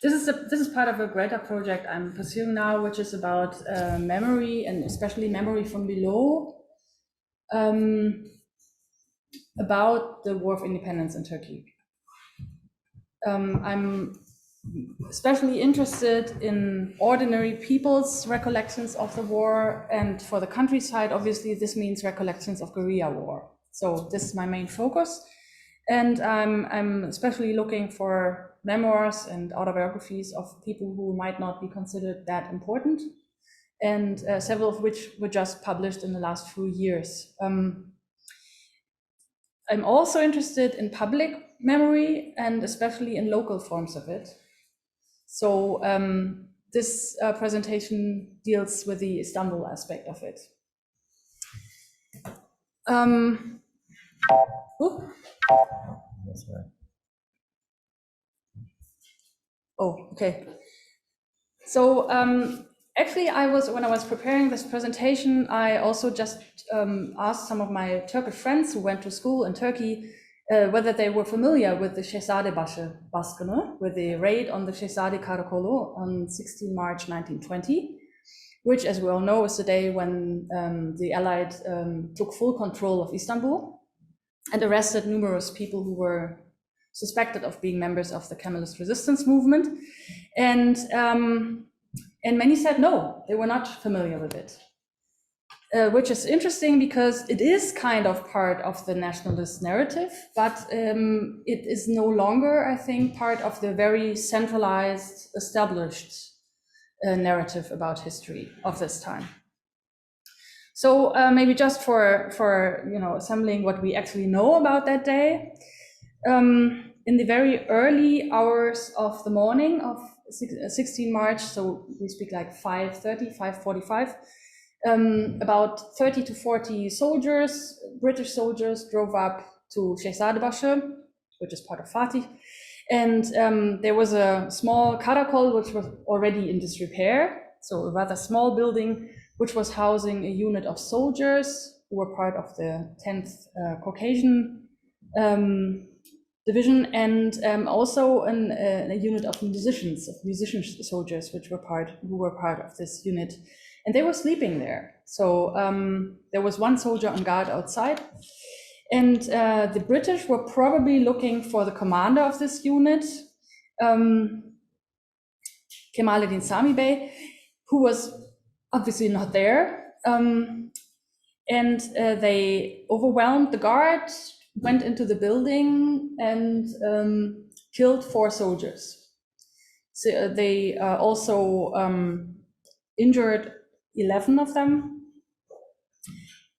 this is part of a greater project I'm pursuing now, which is about memory, and especially memory from below, about the War of Independence in Turkey. I'm especially interested in ordinary people's recollections of the war, and for the countryside, obviously, this means recollections of guerrilla war. So this is my main focus, and I'm especially looking for memoirs and autobiographies of people who might not be considered that important, and several of which were just published in the last few years. I'm also interested in public memory, and especially in local forms of it. So this presentation deals with the Istanbul aspect of it. Oh, okay. So actually, when I was preparing this presentation, I also just asked some of my Turkish friends who went to school in Turkey whether they were familiar with the Şehzadebaşı baskını, with the raid on the Şehzade Karakolu on 16 March 1920, which, as we all know, is the day when the Allied took full control of Istanbul and arrested numerous people who were suspected of being members of the Kemalist resistance movement. And many said no, they were not familiar with it. Which is interesting because it is kind of part of the nationalist narrative, but it is no longer, I think, part of the very centralized, established narrative about history of this time. So maybe just for assembling what we actually know about that day, in the very early hours of the morning of 16 March, so we speak like 5:30, 5:45. About 30 to 40 soldiers, British soldiers, drove up to Şehzadebaşı, which is part of Fatih, and there was a small karakol which was already in disrepair, so a rather small building which was housing a unit of soldiers who were part of the 10th Caucasian division, and also a unit of musician soldiers who were part of this unit. And they were sleeping there. So there was one soldier on guard outside. And the British were probably looking for the commander of this unit, Kemalettin Sami Bey, who was obviously not there. And they overwhelmed the guard, went into the building, and killed 4 soldiers. So they also injured 11 of them.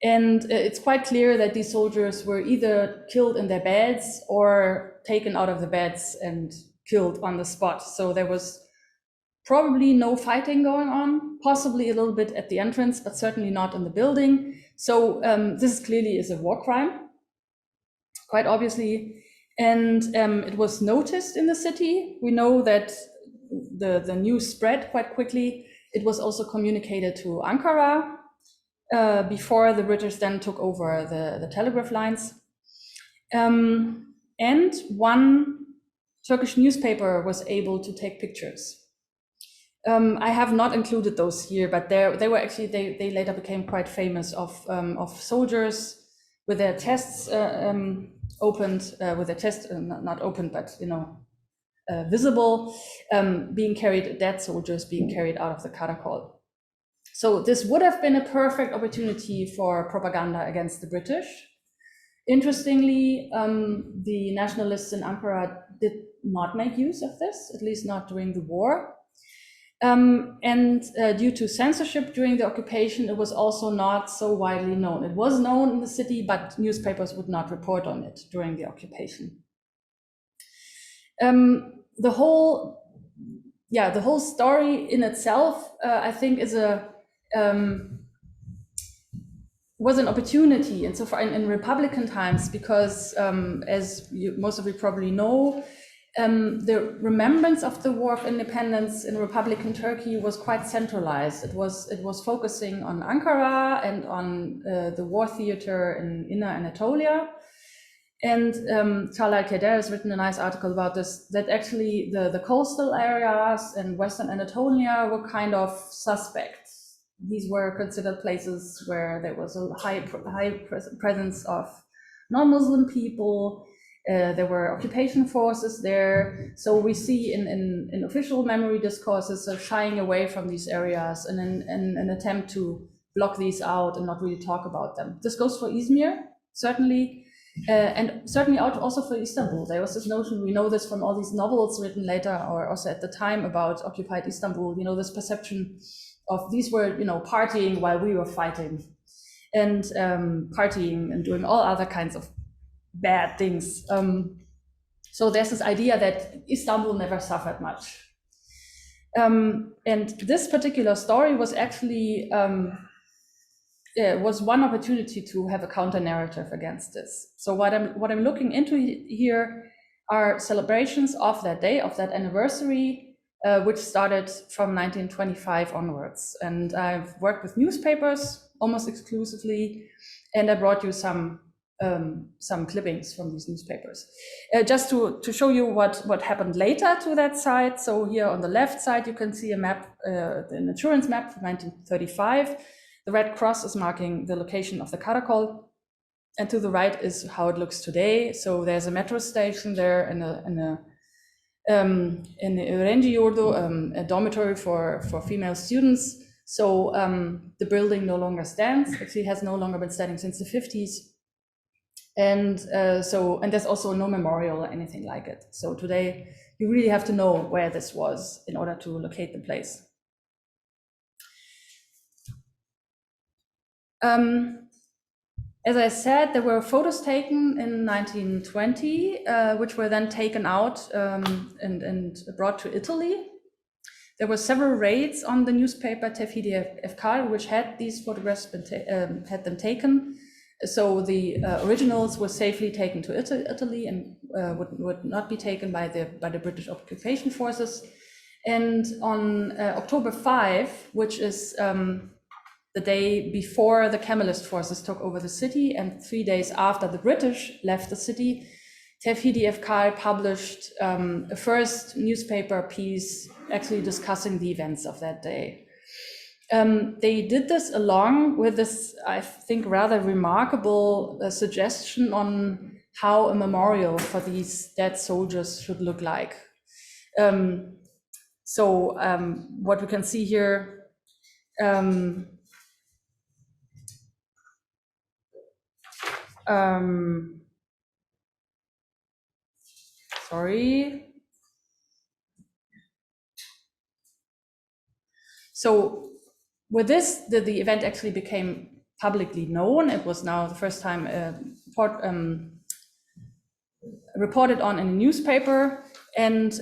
And it's quite clear that these soldiers were either killed in their beds or taken out of the beds and killed on the spot. So there was probably no fighting going on, possibly a little bit at the entrance, but certainly not in the building. So this clearly is a war crime, quite obviously. And it was noticed in the city. We know that the news spread quite quickly. It was also communicated to Ankara before the British then took over the telegraph lines. And one Turkish newspaper was able to take pictures. I have not included those here, but they later became quite famous of soldiers with their chests opened, with their chest not opened, but visible, dead soldiers being carried out of the karakol. So this would have been a perfect opportunity for propaganda against the British. Interestingly, the nationalists in Ankara did not make use of this, at least not during the war. And due to censorship during the occupation, it was also not so widely known. It was known in the city, but newspapers would not report on it during the occupation. The whole story in itself, I think, was an opportunity, and so far in Republican times, because as most of you probably know, the remembrance of the War of Independence in Republican Turkey was quite centralized. It was focusing on Ankara and on the war theater in Inner Anatolia. And Charles Al-Kader has written a nice article about this, that actually the coastal areas in Western Anatolia were kind of suspect. These were considered places where there was a high presence of non-Muslim people. There were occupation forces there. So we see in official memory discourses shying away from these areas and an attempt to block these out and not really talk about them. This goes for Izmir, certainly. And certainly also for Istanbul. There was this notion, we know this from all these novels written later or also at the time about occupied Istanbul, this perception of these were, partying while we were fighting, and partying and doing all other kinds of bad things. So there's this idea that Istanbul never suffered much. And this particular story was actually was one opportunity to have a counter narrative against this. So what I'm looking into here are celebrations of that day, of that anniversary, which started from 1925 onwards. And I've worked with newspapers almost exclusively, and I brought you some clippings from these newspapers, just to show you what happened later to that site. So here on the left side, you can see a map, an insurance map from 1935. The red cross is marking the location of the Karakol, and to the right is how it looks today. So there's a metro station there in the Öğrenci Yurdu, a dormitory for female students. So the building no longer stands. Actually, has no longer been standing since the 50s. And there's also no memorial or anything like it. So today you really have to know where this was in order to locate the place. As I said, there were photos taken in 1920, which were then taken out and brought to Italy. There were several raids on the newspaper Tevhidi Efkar, which had these photographs had them taken. So the originals were safely taken to Italy and would not be taken by the British occupation forces. And on October 5, which is the day before the Kemalist forces took over the city and 3 days after the British left the city, Tevhidi Efkar published a first newspaper piece actually discussing the events of that day. They did this along with this, I think, rather remarkable suggestion on how a memorial for these dead soldiers should look like. What we can see here, sorry. So with this, the event actually became publicly known. It was now the first time reported on in a newspaper, and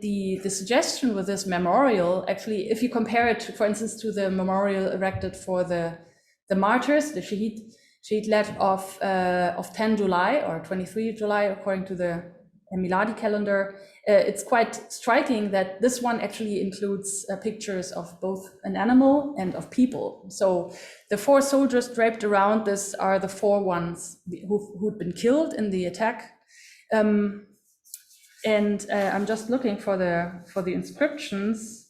the suggestion with this memorial, actually, if you compare it, for instance, to the memorial erected for the martyrs, the Shahid led of 10 July or 23 July, according to the Miladi calendar, it's quite striking that this one actually includes pictures of both an animal and of people. So the 4 soldiers draped around this are the 4 ones who'd been killed in the attack. I'm just looking for the inscriptions.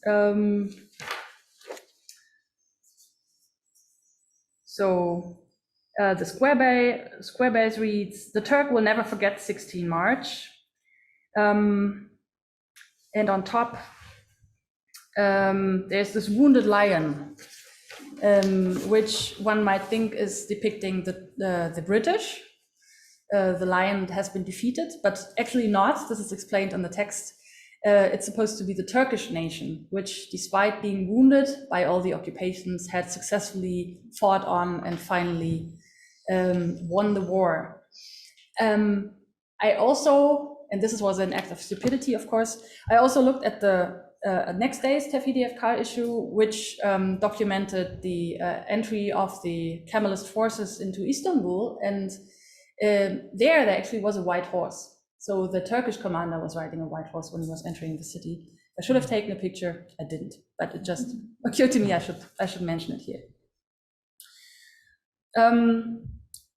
The square base reads, "The Turk will never forget 16 March." And on top, there's this wounded lion, which one might think is depicting the British. The lion has been defeated, but actually not. This is explained in the text. It's supposed to be the Turkish nation, which, despite being wounded by all the occupations, had successfully fought on and finally won the war. I also, and this was an act of stupidity, of course, I also looked at the next day's Tevhidi Efkar issue, which documented the entry of the Kemalist forces into Istanbul, and there actually was a white horse. So the Turkish commander was riding a white horse when he was entering the city. I should have taken a picture, I didn't, but it just occurred to me I should mention it here.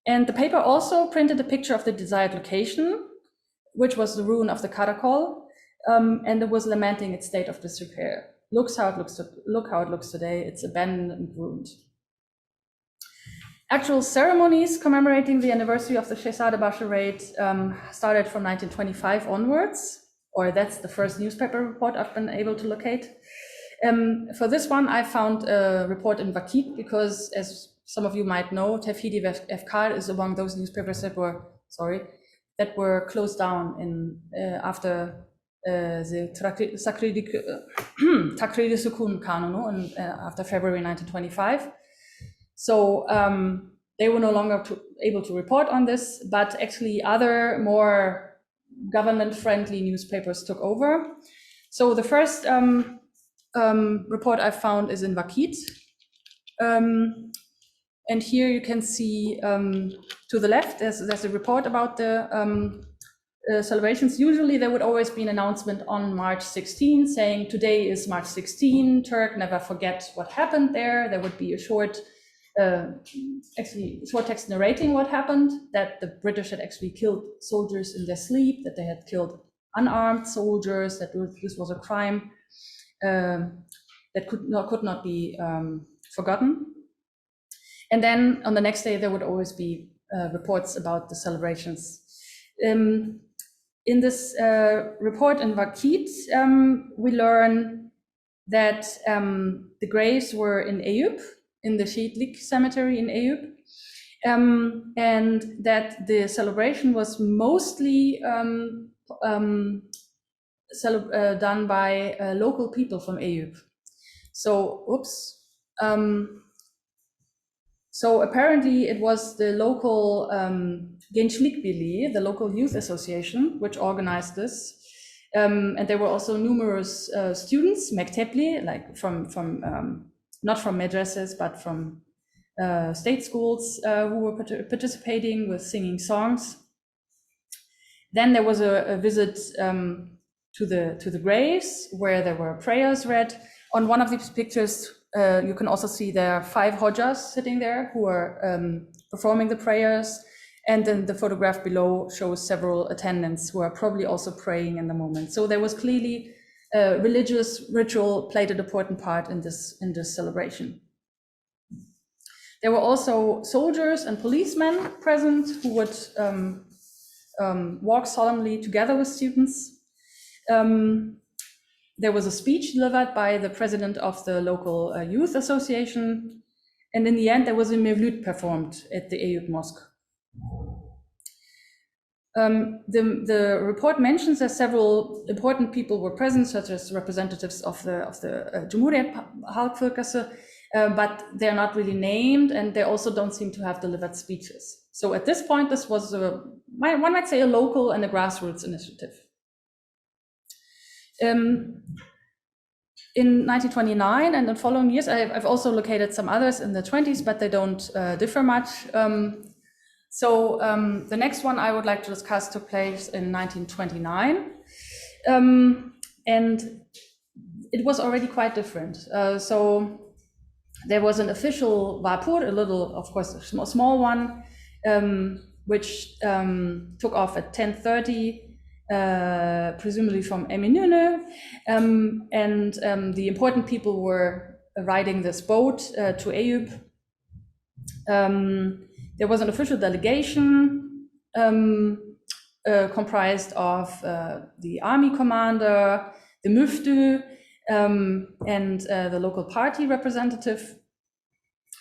And the paper also printed a picture of the desired location, which was the ruin of the Karakol, and it was lamenting its state of disrepair. Look how it looks today. It's abandoned and ruined. Actual ceremonies commemorating the anniversary of the Şehzadebaşı raid started from 1925 onwards, or that's the first newspaper report I've been able to locate. For this one, I found a report in Vakit because, as some of you might know, Tevhidi Efkar is among those newspapers that were closed down after the Takriri Sukun Kanunu after February 1925. So they were no longer able to report on this, but actually other more government-friendly newspapers took over. So the first report I found is in Vakit. And here you can see to the left, there's a report about the celebrations. Usually there would always be an announcement on March 16 saying today is March 16, Turk, never forget what happened there. There would be a short text narrating what happened, that the British had actually killed soldiers in their sleep, that they had killed unarmed soldiers, that this was a crime that could not be forgotten. And then on the next day, there would always be reports about the celebrations. In this report in Vakit, we learn that the graves were in Eyüp, in the Şehitlik cemetery in Eyüp, and that the celebration was mostly done by local people from Eyüp. So apparently it was the local Gençlik Birliği, the local youth association, which organized this. And there were also numerous students, mektepli, like from not from madrasas, but from state schools who were participating with singing songs. Then there was a visit to the graves where there were prayers read. On one of these pictures, you can also see there are 5 Hojas sitting there who are performing the prayers. And then the photograph below shows several attendants who are probably also praying in the moment. So there was clearly religious ritual played an important part in this celebration. There were also soldiers and policemen present who would walk solemnly together with students. There was a speech delivered by the president of the local youth association. And in the end, there was a mevlüt performed at the Eyüp Mosque. The report mentions that several important people were present, such as representatives of the Cumhuriyet Halk Fırkası, but they're not really named, and they also don't seem to have delivered speeches. So at this point, this was one might say a local and a grassroots initiative. In 1929 and in following years, I've also located some others in the 20s, but they don't differ much. So the next one I would like to discuss took place in 1929. And it was already quite different. So there was an official vapur, a little, of course, a small one, which took off at 10:30, presumably from Eminönü. And the important people were riding this boat to Eyüp. There was an official delegation comprised of the army commander, the Müftü, and the local party representative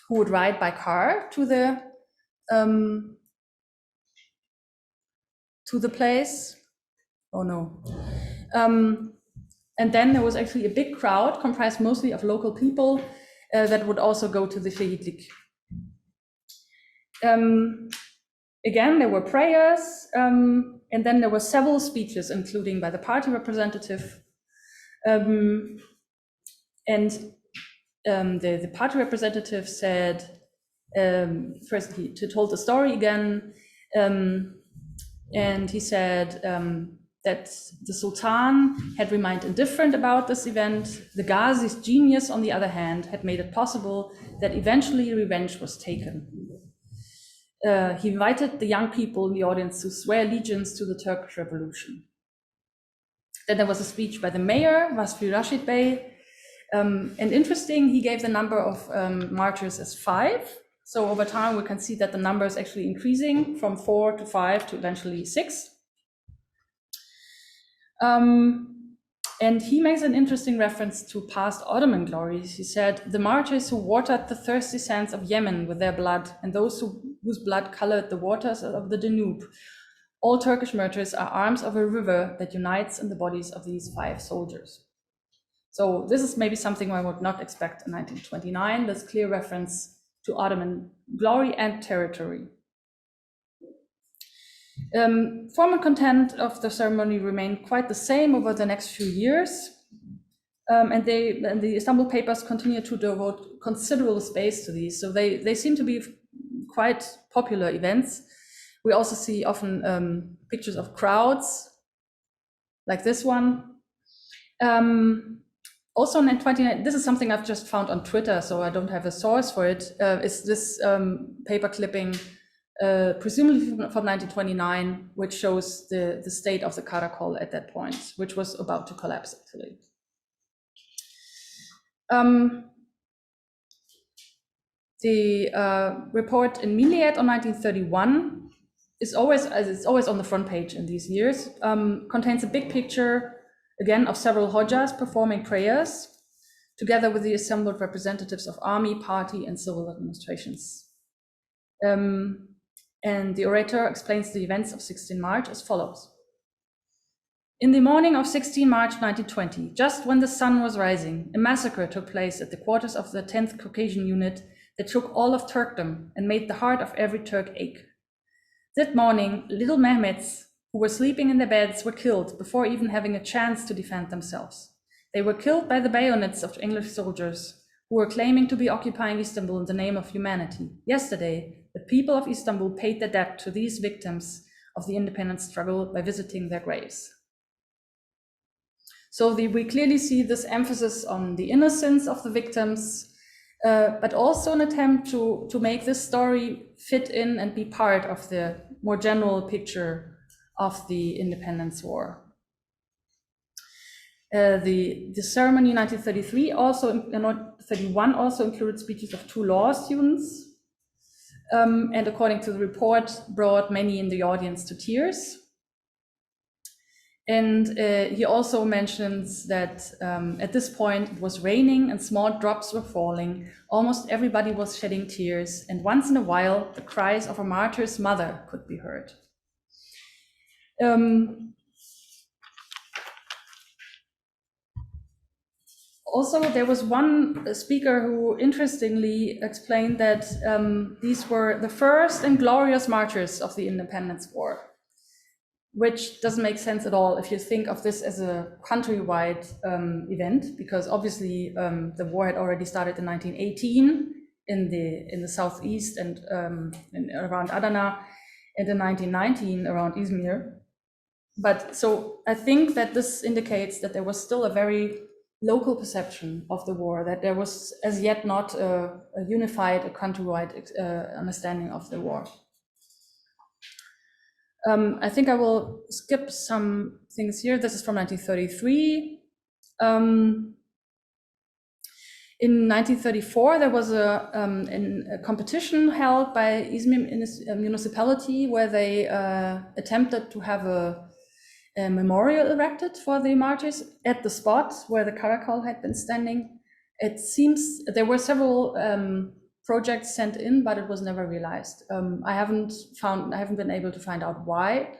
who would ride by car to the place. Oh no. And then there was actually a big crowd comprised mostly of local people that would also go to the Şehitlik. Again, there were prayers, and then there were several speeches, including by the party representative. And the party representative said, first he told the story again, and he said that the Sultan had remained indifferent about this event. The Ghazi's genius, on the other hand, had made it possible that eventually revenge was taken. he invited the young people in the audience to swear allegiance to the Turkish Revolution. Then there was a speech by the mayor, Vasfi Rashid Bey. And interesting, he gave the number of martyrs as 5. So over time, we can see that the number is actually increasing from 4 to 5 to eventually 6. And he makes an interesting reference to past Ottoman glories. He said, the martyrs who watered the thirsty sands of Yemen with their blood, and those whose blood colored the waters of the Danube. All Turkish martyrs are arms of a river that unites in the bodies of these 5 soldiers. So this is maybe something I would not expect in 1929, this clear reference to Ottoman glory and territory. Form and content of the ceremony remained quite the same over the next few years. And the Istanbul papers continue to devote considerable space to these. So they seem to be quite popular events. We also see often pictures of crowds, like this one. Also in 1929, this is something I've just found on Twitter, so I don't have a source for it, is this paper clipping, presumably from 1929, which shows the state of the Karakol at that point, which was about to collapse, actually. The report in Miliet on 1931 is always, as it's always on the front page in these years, contains a big picture, again, of several Hojas performing prayers, together with the assembled representatives of army, party, and civil administrations. And the orator explains the events of 16 March as follows. In the morning of 16 March 1920, just when the sun was rising, a massacre took place at the quarters of the 10th Caucasian Unit that shook all of Turkdom and made the heart of every Turk ache. That morning, little Mehmets, who were sleeping in their beds, were killed before even having a chance to defend themselves. They were killed by the bayonets of English soldiers who were claiming to be occupying Istanbul in the name of humanity. Yesterday, the people of Istanbul paid their debt to these victims of the independence struggle by visiting their graves. So we clearly see this emphasis on the innocence of the victims, but also an attempt to make this story fit in and be part of the more general picture of the independence war. The ceremony in 1931 also included speeches of 2 law students, and according to the report, brought many in the audience to tears. And he also mentions that at this point it was raining and small drops were falling. Almost everybody was shedding tears, and once in a while the cries of a martyr's mother could be heard. Also, there was one speaker who interestingly explained that these were the first and glorious martyrs of the independence war, which doesn't make sense at all if you think of this as a countrywide event, because obviously the war had already started in 1918 in the southeast and around Adana, and in 1919 around Izmir. But so I think that this indicates that there was still a very local perception of the war, that there was as yet not a unified, a countrywide understanding of the war. I think I will skip some things here. This is from 1933. In 1934, there was a competition held by Izmir municipality where they attempted to have a memorial erected for the martyrs at the spot where the Karakol had been standing. It seems there were several projects sent in, but it was never realized. I haven't been able to find out why.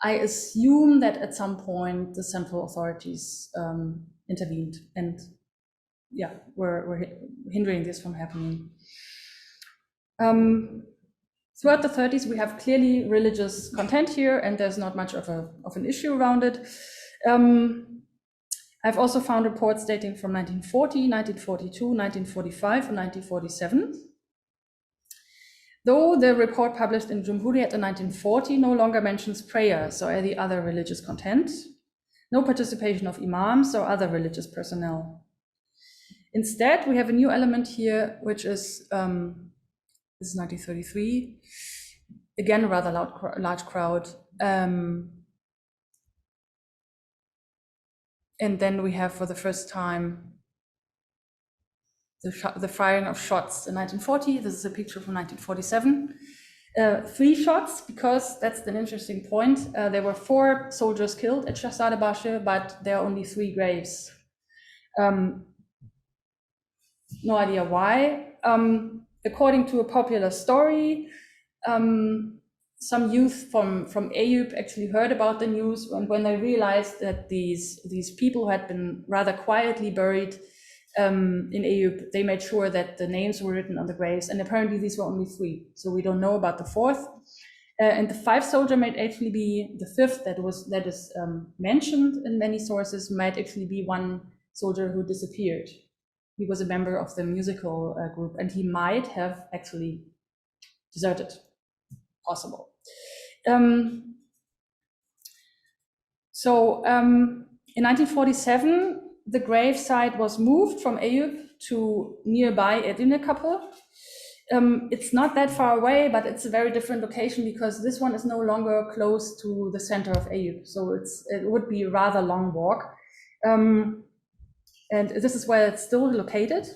I assume that at some point the central authorities intervened and were hindering this from happening. Throughout the 30s, we have clearly religious content here, and there's not much of an issue around it. I've also found reports dating from 1940, 1942, 1945, and 1947. Though the report published in Cumhuriyet in 1940 no longer mentions prayers or any other religious content, no participation of imams or other religious personnel. Instead, we have a new element here, which is, this is 1933, again, a rather large crowd. And then we have, for the first time, the firing of shots in 1940. This is a picture from 1947. 3 shots, because that's an interesting point. There were 4 soldiers killed at Şehzadebaşı, but there are only 3 graves. No idea why. According to a popular story, some youth from Eyüp actually heard about the news, and when they realized that these people had been rather quietly buried in Eyüp, they made sure that the names were written on the graves, and apparently these were only 3, so we don't know about the 4th. And the 5th soldier might actually be the 5th that is mentioned in many sources, might actually be one soldier who disappeared. He was a member of the musical group, and he might have actually deserted. Possible. In 1947, the gravesite was moved from Eyüp to nearby Edirnekapı. It's not that far away, but it's a very different location because this one is no longer close to the center of Eyüp, so it would be a rather long walk. And this is where it's still located.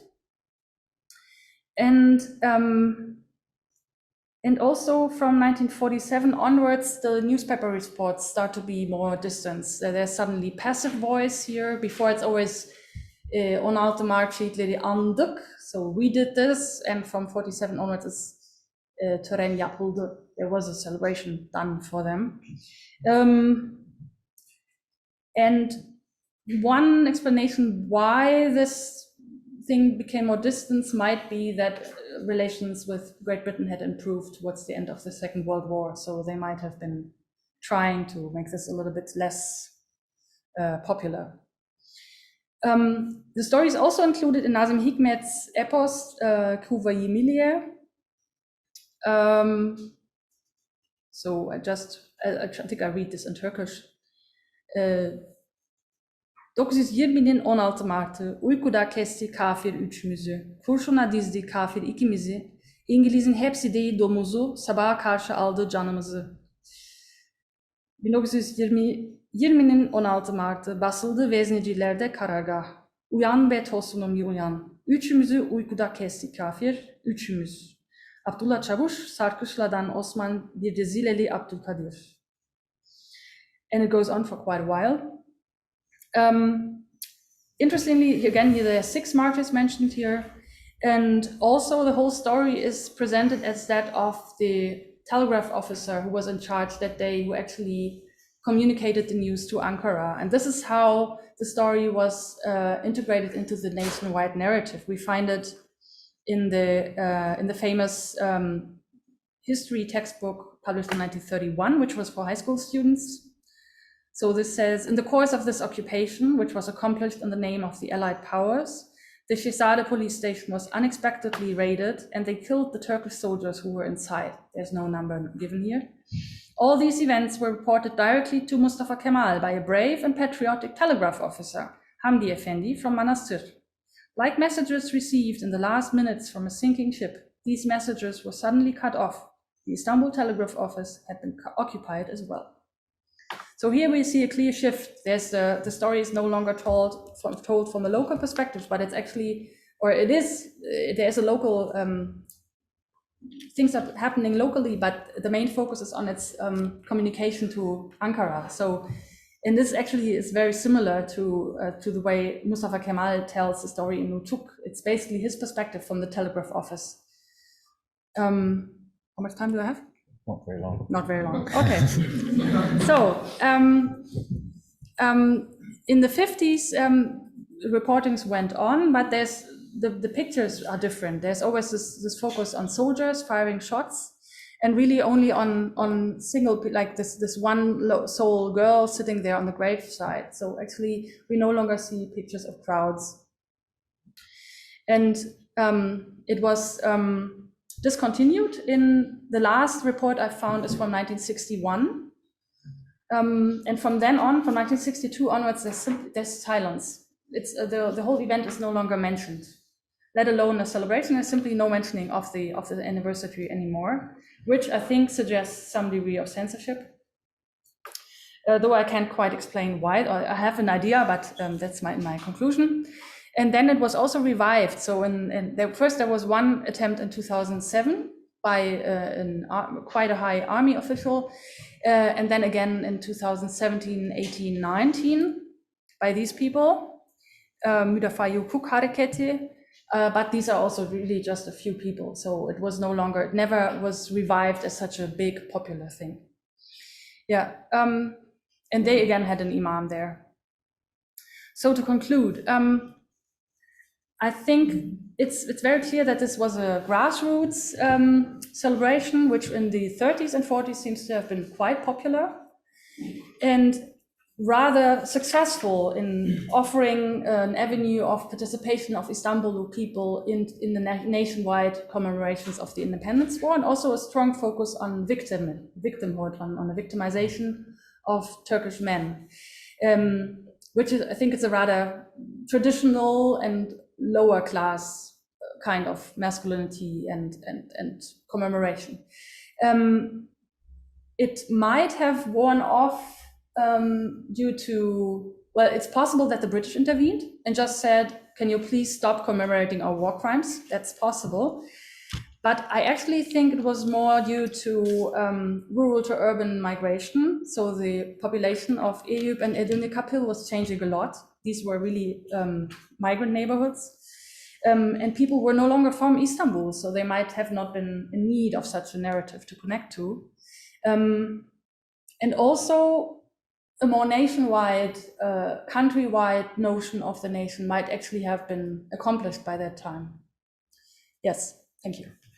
And also from 1947 onwards, the newspaper reports start to be more distant. There's suddenly passive voice here. Before it's always 16 Mart şehitleri andık, so we did this, and from 47 onwards it's tören yapıldı. There was a celebration done for them. And one explanation why this thing became more distant might be that relations with Great Britain had improved towards the end of the Second World War, so they might have been trying to make this a little bit less popular. The story is also included in Nazım Hikmet's epos Kuvayi Milliye. So I think I read this in Turkish. 920'nin 16 Mart'ı, uykuda kesti kafir üçümüzü, kurşuna dizdi kafir ikimizi, İngiliz'in hepsi değil domuzu, sabaha karşı aldı canımızı. 1920'nin 16 Mart'ı, basıldı veznecilerde karargah, uyan be tosunum uyan, üçümüzü uykuda kesti kafir, üçümüz. Abdullah Çavuş, Sarkışla'dan Osman, bir de Zileli Abdülkadir. And it goes on for quite a while. Interestingly, again, there are 6 martyrs mentioned here, and also the whole story is presented as that of the telegraph officer who was in charge that day, who actually communicated the news to Ankara. And this is how the story was integrated into the nationwide narrative. We find it in the famous history textbook published in 1931, which was for high school students. So this says, in the course of this occupation, which was accomplished in the name of the Allied powers, the Şehzade police station was unexpectedly raided and they killed the Turkish soldiers who were inside. There's no number given here. All these events were reported directly to Mustafa Kemal by a brave and patriotic telegraph officer, Hamdi Efendi from Manastır. Like messages received in the last minutes from a sinking ship, these messages were suddenly cut off. The Istanbul telegraph office had been occupied as well. So here we see a clear shift. There's the story is no longer told from a local perspective, but it's actually, there's a local, things are happening locally, but the main focus is on its communication to Ankara. So, and this actually is very similar to the way Mustafa Kemal tells the story in Nutuk. It's basically his perspective from the telegraph office. How much time do I have? Not very long. Not very long. Okay. So in the 50s, reportings went on, but there's the pictures are different. There's always this focus on soldiers firing shots, and really only on single, like this one sole girl sitting there on the graveside. So actually, we no longer see pictures of crowds, and it was discontinued. In the last report I found is from 1961, and from then on, from 1962 onwards, there's silence. It's the whole event is no longer mentioned. let alone a celebration. There's simply no mentioning of the anniversary anymore, which I think suggests some degree of censorship. Though I can't quite explain why, or I have an idea, but that's my conclusion. And then it was also revived. So first there was one attempt in 2007 by quite a high army official, and then again in 2017, 18, 19 by these people, Müdafaa Hukuk Hareketi, but these are also really just a few people. So it never was revived as such a big popular thing. Yeah. And they again had an imam there. So to conclude, I think it's very clear that this was a grassroots celebration, which in the 30s and 40s seems to have been quite popular and rather successful in offering an avenue of participation of Istanbul people in the nationwide commemorations of the Independence War, and also a strong focus on victimhood, on the victimization of Turkish men, which is, I think it's a rather traditional and lower class kind of masculinity and commemoration. It might have worn off due to, well, it's possible that the British intervened and just said, can you please stop commemorating our war crimes? That's possible. But I actually think it was more due to rural to urban migration. So the population of Eyüp and Edirne was changing a lot. These were really migrant neighborhoods. And people were no longer from Istanbul, so they might have not been in need of such a narrative to connect to. And also a more nationwide, countrywide notion of the nation might actually have been accomplished by that time. Yes, thank you.